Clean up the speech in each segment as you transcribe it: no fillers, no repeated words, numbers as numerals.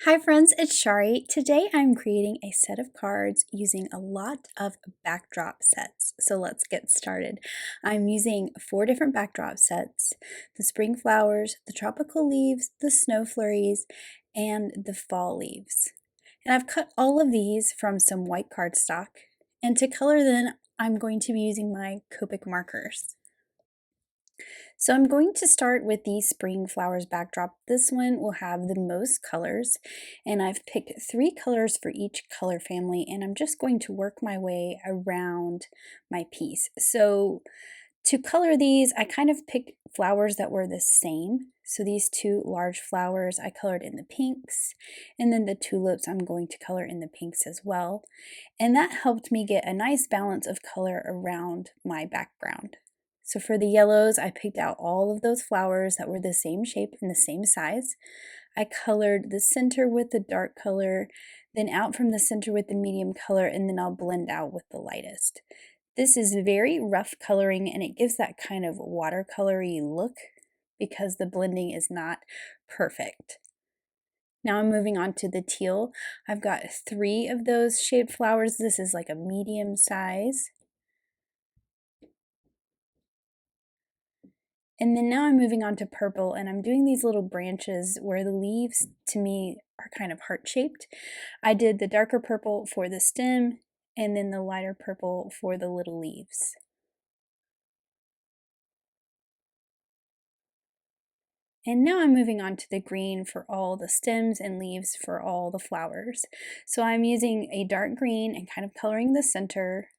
Hi friends, it's Shari. Today I'm creating a set of cards using a lot of backdrop sets. So let's get started. I'm using 4 different backdrop sets: the spring flowers, the tropical leaves, the snow flurries, and the fall leaves. And I've cut all of these from some white cardstock. And to color them, I'm going to be using my Copic markers. So I'm going to start with the spring flowers backdrop. This one will have the most colors, and I've picked 3 colors for each color family, and I'm just going to work my way around my piece. So to color these, I kind of picked flowers that were the same. So these 2 large flowers I colored in the pinks, and then the tulips I'm going to color in the pinks as well. And that helped me get a nice balance of color around my background. So for the yellows, I picked out all of those flowers that were the same shape and the same size. I colored the center with the dark color, then out from the center with the medium color, and then I'll blend out with the lightest. This is very rough coloring, and it gives that kind of watercolory look because the blending is not perfect. Now I'm moving on to the teal. I've got 3 of those shaped flowers. This is like a medium size. And then now I'm moving on to purple, and I'm doing these little branches where the leaves to me are kind of heart-shaped. I did the darker purple for the stem and then the lighter purple for the little leaves. And now I'm moving on to the green for all the stems and leaves for all the flowers. So I'm using a dark green and kind of coloring the center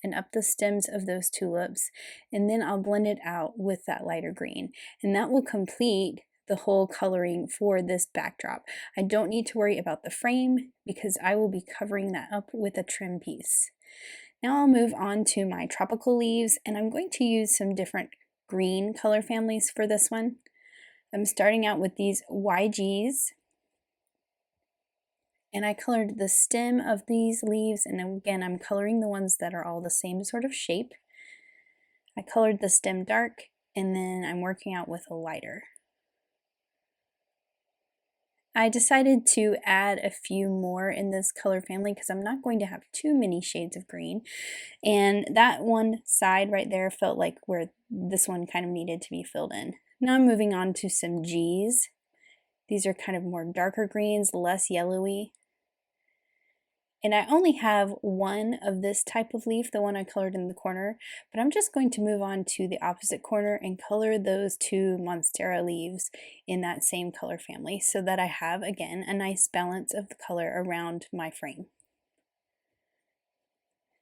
and up the stems of those tulips, and then I'll blend it out with that lighter green, and that will complete the whole coloring for this backdrop. I don't need to worry about the frame because I will be covering that up with a trim piece. Now I'll move on to my tropical leaves, and I'm going to use some different green color families for this one. I'm starting out with these YGs, and I colored the stem of these leaves, and again I'm coloring the ones that are all the same sort of shape. I colored the stem dark, and then I'm working out with a lighter. I decided to add a few more in this color family because I'm not going to have too many shades of green, and that one side right there felt like where this one kind of needed to be filled in. Now I'm moving on to some Gs. These are kind of more darker greens, less yellowy. And I only have one of this type of leaf, the one I colored in the corner, but I'm just going to move on to the opposite corner and color those 2 Monstera leaves in that same color family so that I have, again, a nice balance of the color around my frame.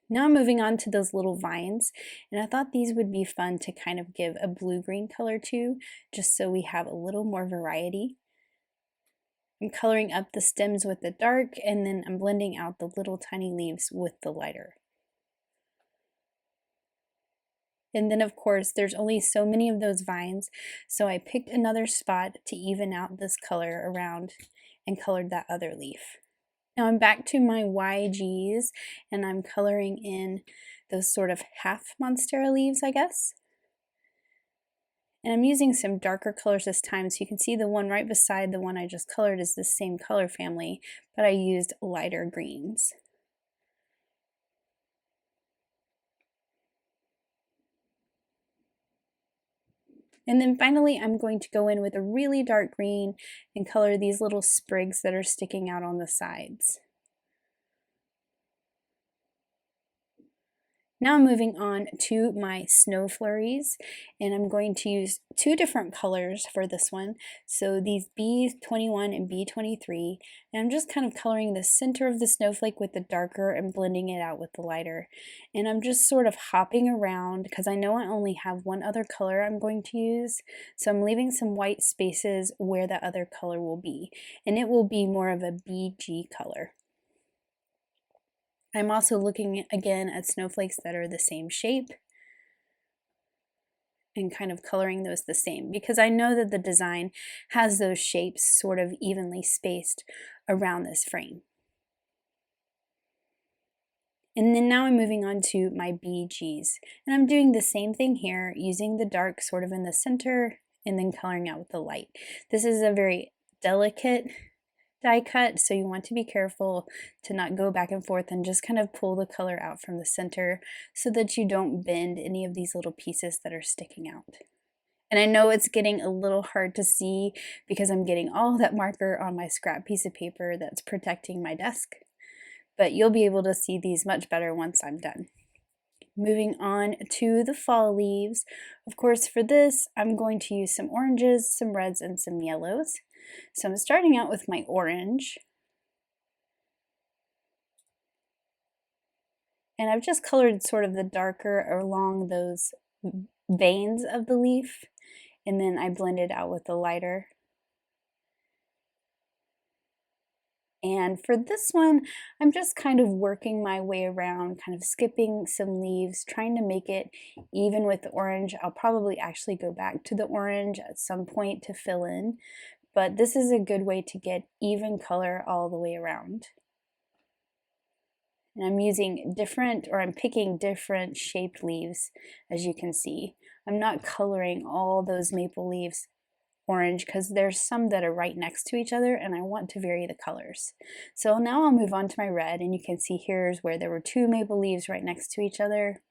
Now I'm moving on to those little vines, and I thought these would be fun to kind of give a blue-green color to, just so we have a little more variety. I'm coloring up the stems with the dark, and then I'm blending out the little tiny leaves with the lighter. And then of course there's only so many of those vines, so I picked another spot to even out this color around and colored that other leaf. Now I'm back to my YGs, and I'm coloring in those sort of half Monstera leaves, I guess. And I'm using some darker colors this time, so you can see the one right beside the one I just colored is the same color family, but I used lighter greens. And then finally, I'm going to go in with a really dark green and color these little sprigs that are sticking out on the sides. Now I'm moving on to my snow flurries, and I'm going to use 2 different colors for this one. So these B21 and B23, and I'm just kind of coloring the center of the snowflake with the darker and blending it out with the lighter. And I'm just sort of hopping around because I know I only have one other color I'm going to use, so I'm leaving some white spaces where that other color will be, and it will be more of a BG color. I'm also looking again at snowflakes that are the same shape and kind of coloring those the same because I know that the design has those shapes sort of evenly spaced around this frame. And then now I'm moving on to my BGs, and I'm doing the same thing here, using the dark sort of in the center and then coloring out with the light. This is a very delicate die cut, so you want to be careful to not go back and forth and just kind of pull the color out from the center so that you don't bend any of these little pieces that are sticking out. And I know it's getting a little hard to see because I'm getting all that marker on my scrap piece of paper that's protecting my desk, but you'll be able to see these much better once I'm done. Moving on to the fall leaves. Of course, for this, I'm going to use some oranges, some reds, and some yellows. So I'm starting out with my orange. And I've just colored sort of the darker along those veins of the leaf, and then I blended out with the lighter. And for this one, I'm just kind of working my way around, kind of skipping some leaves, trying to make it even with the orange. I'll probably actually go back to the orange at some point to fill in, but this is a good way to get even color all the way around. And I'm using I'm picking different shaped leaves, as you can see. I'm not coloring all those maple leaves orange because there's some that are right next to each other and I want to vary the colors. So now I'll move on to my red, and you can see here's where there were two maple leaves right next to each other.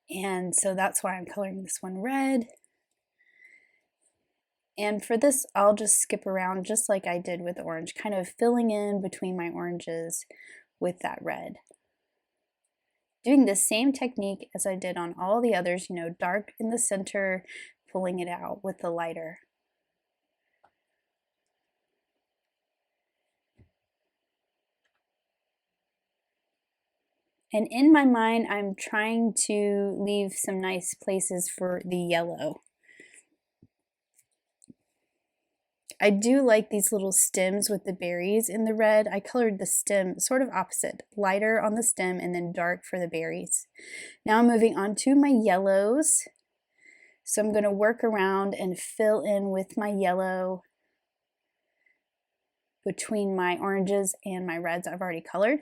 And so that's why I'm coloring this one red. And for this, I'll just skip around just like I did with the orange, kind of filling in between my oranges with that red. Doing the same technique as I did on all the others, dark in the center, pulling it out with the lighter. And in my mind, I'm trying to leave some nice places for the yellow. I do like these little stems with the berries in the red. I colored the stem sort of opposite, lighter on the stem and then dark for the berries. Now I'm moving on to my yellows. So I'm going to work around and fill in with my yellow between my oranges and my reds I've already colored.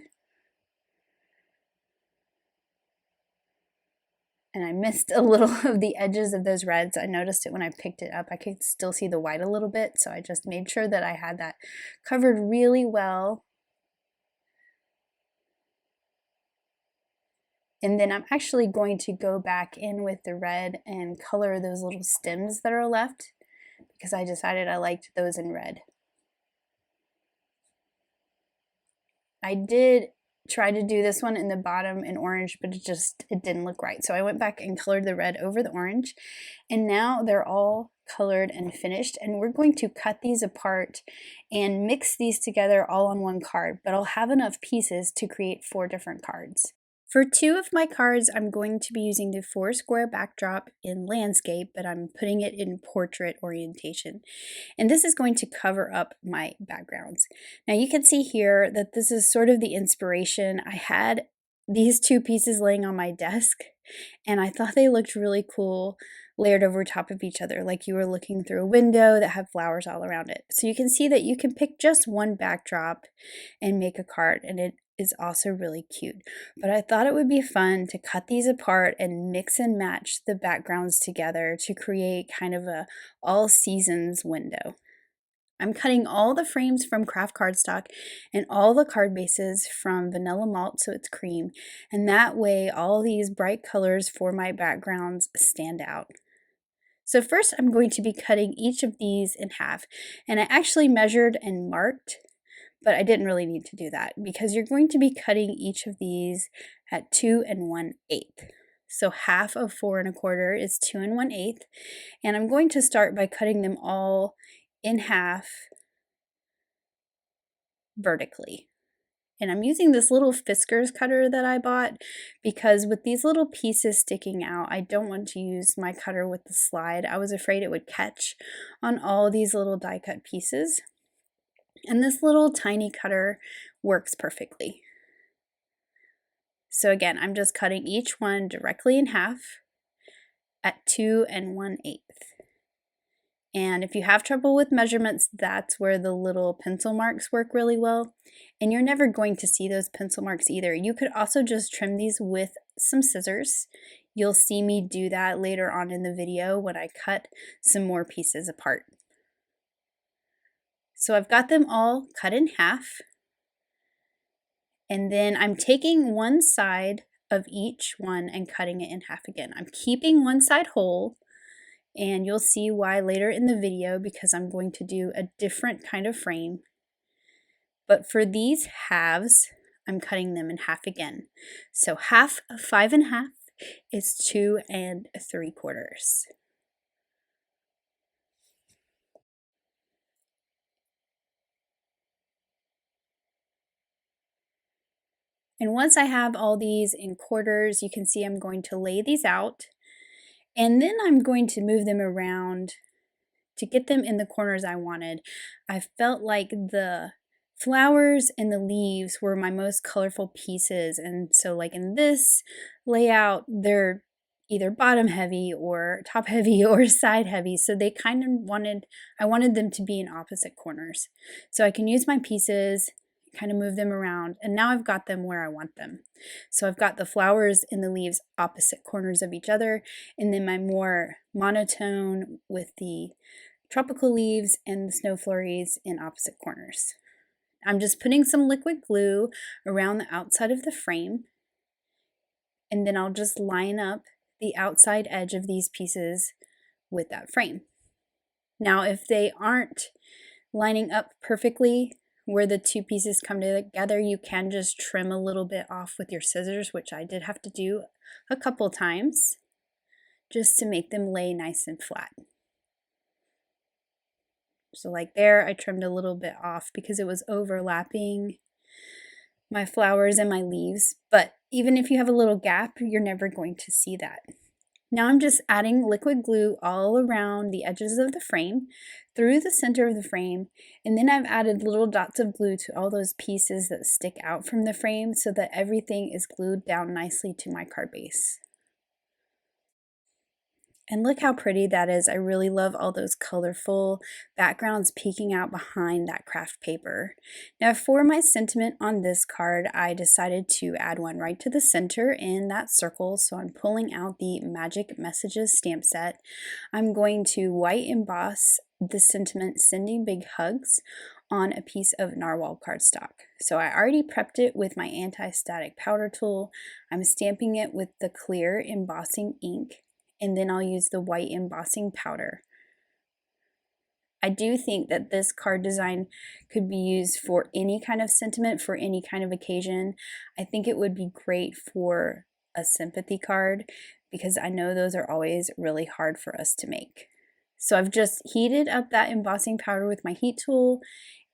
And I missed a little of the edges of those reds. I noticed it when I picked it up. I could still see the white a little bit, so I just made sure that I had that covered really well. And then I'm actually going to go back in with the red and color those little stems that are left because I decided I liked those in red. I did try to do this one in the bottom in orange, but it didn't look right. So I went back and colored the red over the orange, and now they're all colored and finished, and we're going to cut these apart and mix these together all on one card, but I'll have enough pieces to create 4 different cards. For 2 of my cards, I'm going to be using the 4 square backdrop in landscape, but I'm putting it in portrait orientation. And this is going to cover up my backgrounds. Now you can see here that this is sort of the inspiration. I had these 2 pieces laying on my desk, and I thought they looked really cool layered over top of each other, like you were looking through a window that had flowers all around it. So you can see that you can pick just one backdrop and make a card, and it is also really cute. But I thought it would be fun to cut these apart and mix and match the backgrounds together to create kind of a all seasons window. I'm cutting all the frames from craft cardstock and all the card bases from vanilla malt, so it's cream, and that way all these bright colors for my backgrounds stand out. So first I'm going to be cutting each of these in half, and I actually measured and marked, but I didn't really need to do that because you're going to be cutting each of these at 2 1/8. So half of 4 1/4 is 2 1/8, and I'm going to start by cutting them all in half vertically. And I'm using this little Fiskars cutter that I bought because with these little pieces sticking out, I don't want to use my cutter with the slide. I was afraid it would catch on all these little die cut pieces. And this little tiny cutter works perfectly. So again, I'm just cutting each one directly in half at 2 1/8. And if you have trouble with measurements, that's where the little pencil marks work really well. And you're never going to see those pencil marks either. You could also just trim these with some scissors. You'll see me do that later on in the video when I cut some more pieces apart. So I've got them all cut in half, and then I'm taking one side of each one and cutting it in half again. I'm keeping one side whole, and you'll see why later in the video because I'm going to do a different kind of frame. But for these halves, I'm cutting them in half again. So half of 5 1/2 is 2 3/4. And once I have all these in quarters, you can see I'm going to lay these out, and then I'm going to move them around to get them in the corners I wanted. I felt like the flowers and the leaves were my most colorful pieces, and so like in this layout, they're either bottom heavy or top heavy or side heavy, so they kind of I wanted them to be in opposite corners. So I can use my pieces, kind of move them around, and now I've got them where I want them. So I've got the flowers and the leaves opposite corners of each other, and then my more monotone with the tropical leaves and the snow flurries in opposite corners. I'm just putting some liquid glue around the outside of the frame, and then I'll just line up the outside edge of these pieces with that frame. Now, if they aren't lining up perfectly where the two pieces come together, you can just trim a little bit off with your scissors, which I did have to do a couple times just to make them lay nice and flat. So like there, I trimmed a little bit off because it was overlapping my flowers and my leaves. But even if you have a little gap, you're never going to see that. Now I'm just adding liquid glue all around the edges of the frame, through the center of the frame, and then I've added little dots of glue to all those pieces that stick out from the frame so that everything is glued down nicely to my card base. And look how pretty that is. I really love all those colorful backgrounds peeking out behind that craft paper. Now for my sentiment on this card, I decided to add one right to the center in that circle. So I'm pulling out the Magic Messages stamp set. I'm going to white emboss the sentiment "Sending Big Hugs" on a piece of narwhal cardstock. So I already prepped it with my anti-static powder tool. I'm stamping it with the clear embossing ink, and then I'll use the white embossing powder. I do think that this card design could be used for any kind of sentiment, for any kind of occasion. I think it would be great for a sympathy card because I know those are always really hard for us to make. So I've just heated up that embossing powder with my heat tool,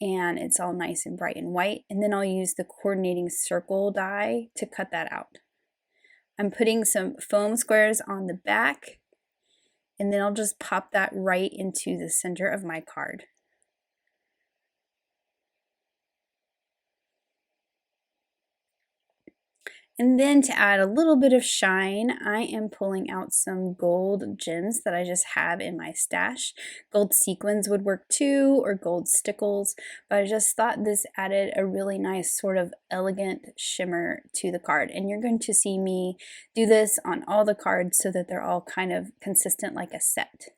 and it's all nice and bright and white, and then I'll use the coordinating circle die to cut that out. I'm putting some foam squares on the back, and then I'll just pop that right into the center of my card. And then to add a little bit of shine, I am pulling out some gold gems that I just have in my stash. Gold sequins would work too, or gold stickles, but I just thought this added a really nice sort of elegant shimmer to the card. And you're going to see me do this on all the cards so that they're all kind of consistent like a set.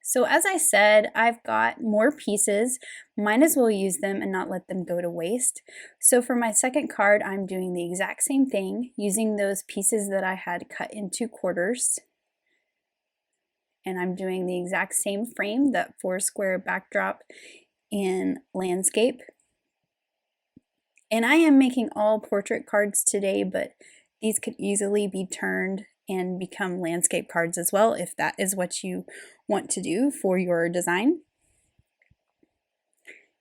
So as I said, I've got more pieces, might as well use them and not let them go to waste. So for my second card, I'm doing the exact same thing, using those pieces that I had cut into quarters. And I'm doing the exact same frame, that 4-square backdrop in landscape. And I am making all portrait cards today, but these could easily be turned and become landscape cards as well if that is what you want to do for your design.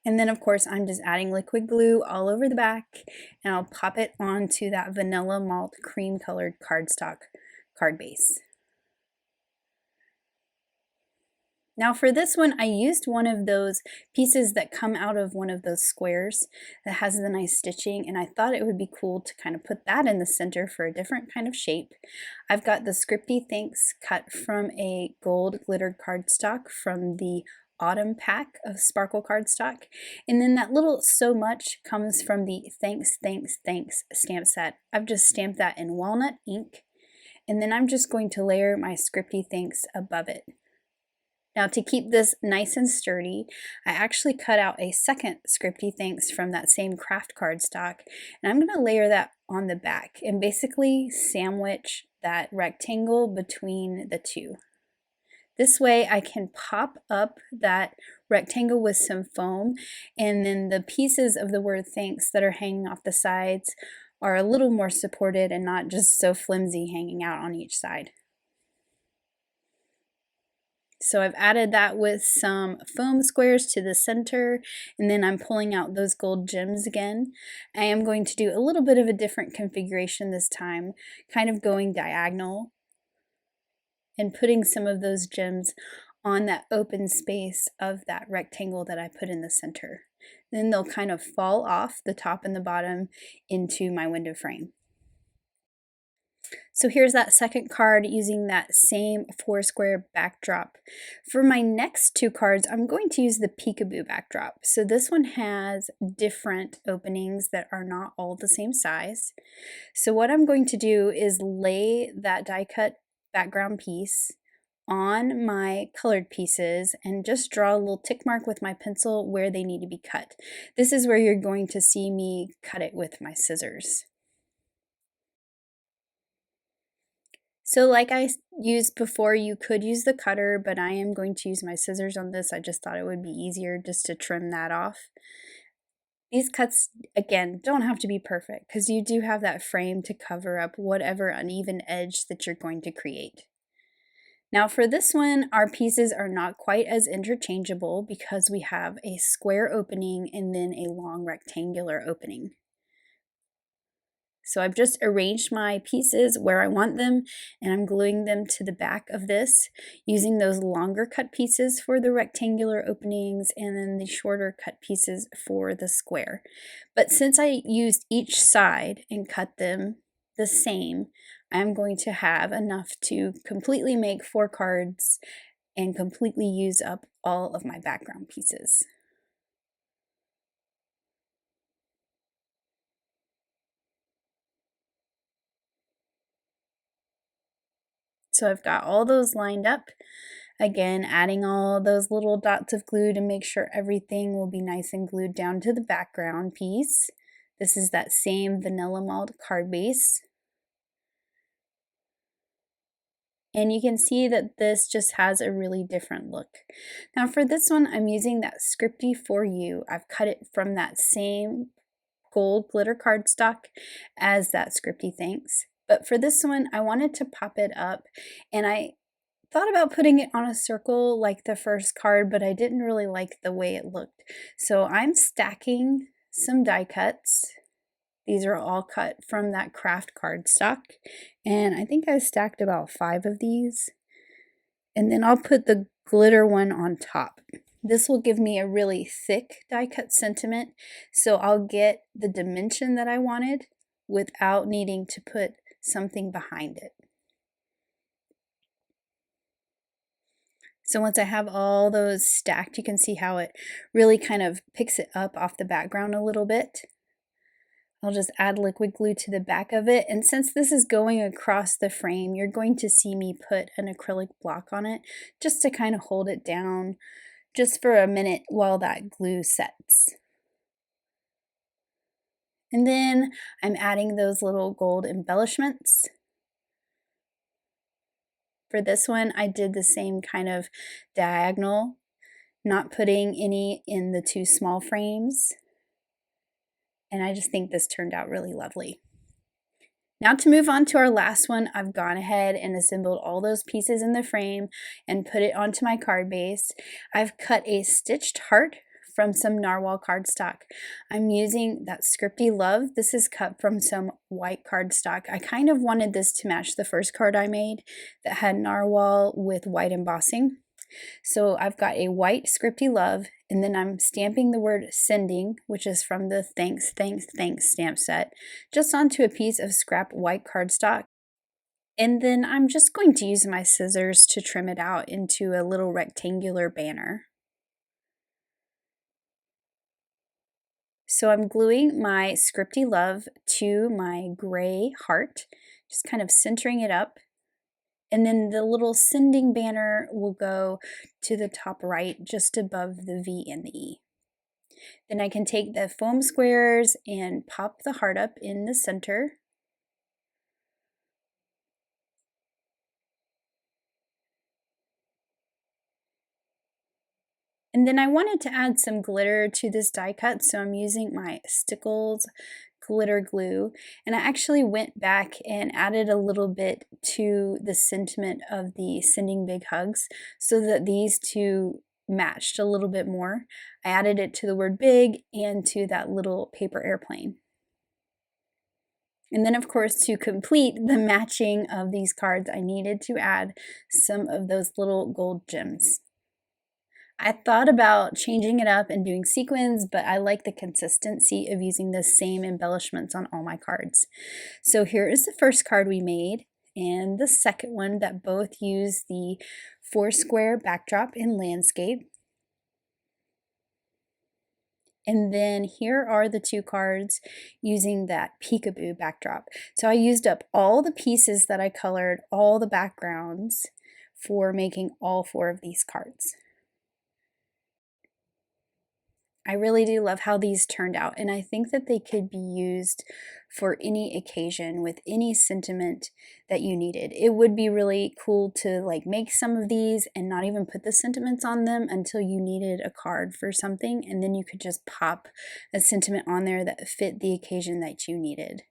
And then of course I'm just adding liquid glue all over the back, and I'll pop it onto that vanilla malt cream colored cardstock card base. Now for this one, I used one of those pieces that come out of one of those squares that has the nice stitching, and I thought it would be cool to kind of put that in the center for a different kind of shape. I've got the Scripty Thanks cut from a gold glittered cardstock from the Autumn pack of sparkle cardstock, and then that little So Much comes from the Thanks, Thanks, Thanks stamp set. I've just stamped that in walnut ink, and then I'm just going to layer my Scripty Thanks above it. Now to keep this nice and sturdy, I actually cut out a second Scripty Thanks from that same craft cardstock, and I'm going to layer that on the back and basically sandwich that rectangle between the two. This way I can pop up that rectangle with some foam, and then the pieces of the word thanks that are hanging off the sides are a little more supported and not just so flimsy hanging out on each side. So I've added that with some foam squares to the center, and then I'm pulling out those gold gems again. I am going to do a little bit of a different configuration this time, kind of going diagonal and putting some of those gems on that open space of that rectangle that I put in the center. Then they'll kind of fall off the top and the bottom into my window frame. So here's that second card using that same 4-square backdrop. For my next two cards, I'm going to use the peekaboo backdrop. So this one has different openings that are not all the same size. So what I'm going to do is lay that die cut background piece on my colored pieces and just draw a little tick mark with my pencil where they need to be cut. This is where you're going to see me cut it with my scissors. So like I used before, you could use the cutter, but I am going to use my scissors on this. I just thought it would be easier just to trim that off. These cuts, again, don't have to be perfect because you do have that frame to cover up whatever uneven edge that you're going to create. Now for this one, our pieces are not quite as interchangeable because we have a square opening and then a long rectangular opening. So I've just arranged my pieces where I want them, and I'm gluing them to the back of this using those longer cut pieces for the rectangular openings and then the shorter cut pieces for the square. But since I used each side and cut them the same, I'm going to have enough to completely make 4 cards and completely use up all of my background pieces. So I've got all those lined up. Again, adding all those little dots of glue to make sure everything will be nice and glued down to the background piece. This is that same vanilla malt card base. And you can see that this just has a really different look. Now for this one, I'm using that Scripty For You. I've cut it from that same gold glitter cardstock as that Scripty Thanks. But for this one, I wanted to pop it up, and I thought about putting it on a circle like the first card, but I didn't really like the way it looked. So I'm stacking some die cuts. These are all cut from that craft cardstock, and I think I stacked about 5 of these. And then I'll put the glitter one on top. This will give me a really thick die cut sentiment, so I'll get the dimension that I wanted without needing to put something behind it. So once I have all those stacked, you can see how it really kind of picks it up off the background a little bit. I'll just add liquid glue to the back of it, and since this is going across the frame, you're going to see me put an acrylic block on it just to kind of hold it down just for a minute while that glue sets. And then I'm adding those little gold embellishments. For this one, I did the same kind of diagonal, not putting any in the 2 small frames. And I just think this turned out really lovely. Now to move on to our last one, I've gone ahead and assembled all those pieces in the frame and put it onto my card base. I've cut a stitched heart from some narwhal cardstock. I'm using that Scripty Love. This is cut from some white cardstock. I kind of wanted this to match the first card I made that had narwhal with white embossing. So I've got a white Scripty Love, and then I'm stamping the word sending, which is from the Thanks, Thanks, Thanks stamp set, just onto a piece of scrap white cardstock. And then I'm just going to use my scissors to trim it out into a little rectangular banner. So I'm gluing my Scripty Love to my gray heart, just kind of centering it up. And then the little sending banner will go to the top right, just above the V and the E. Then I can take the foam squares and pop the heart up in the center. And then I wanted to add some glitter to this die cut, so I'm using my Stickles glitter glue, and I actually went back and added a little bit to the sentiment of the sending big hugs so that these two matched a little bit more. I added it to the word big and to that little paper airplane. And then, of course, to complete the matching of these cards, I needed to add some of those little gold gems. I thought about changing it up and doing sequins, but I like the consistency of using the same embellishments on all my cards. So here is the first card we made, and the second one that both use the 4-square backdrop in landscape. And then here are the 2 cards using that peekaboo backdrop. So I used up all the pieces that I colored, all the backgrounds, for making all 4 of these cards. I really do love how these turned out, and I think that they could be used for any occasion with any sentiment that you needed. It would be really cool to like make some of these and not even put the sentiments on them until you needed a card for something, and then you could just pop a sentiment on there that fit the occasion that you needed.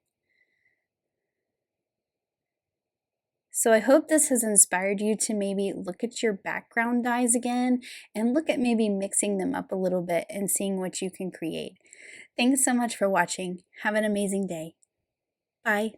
So I hope this has inspired you to maybe look at your background dies again and look at maybe mixing them up a little bit and seeing what you can create. Thanks so much for watching. Have an amazing day. Bye.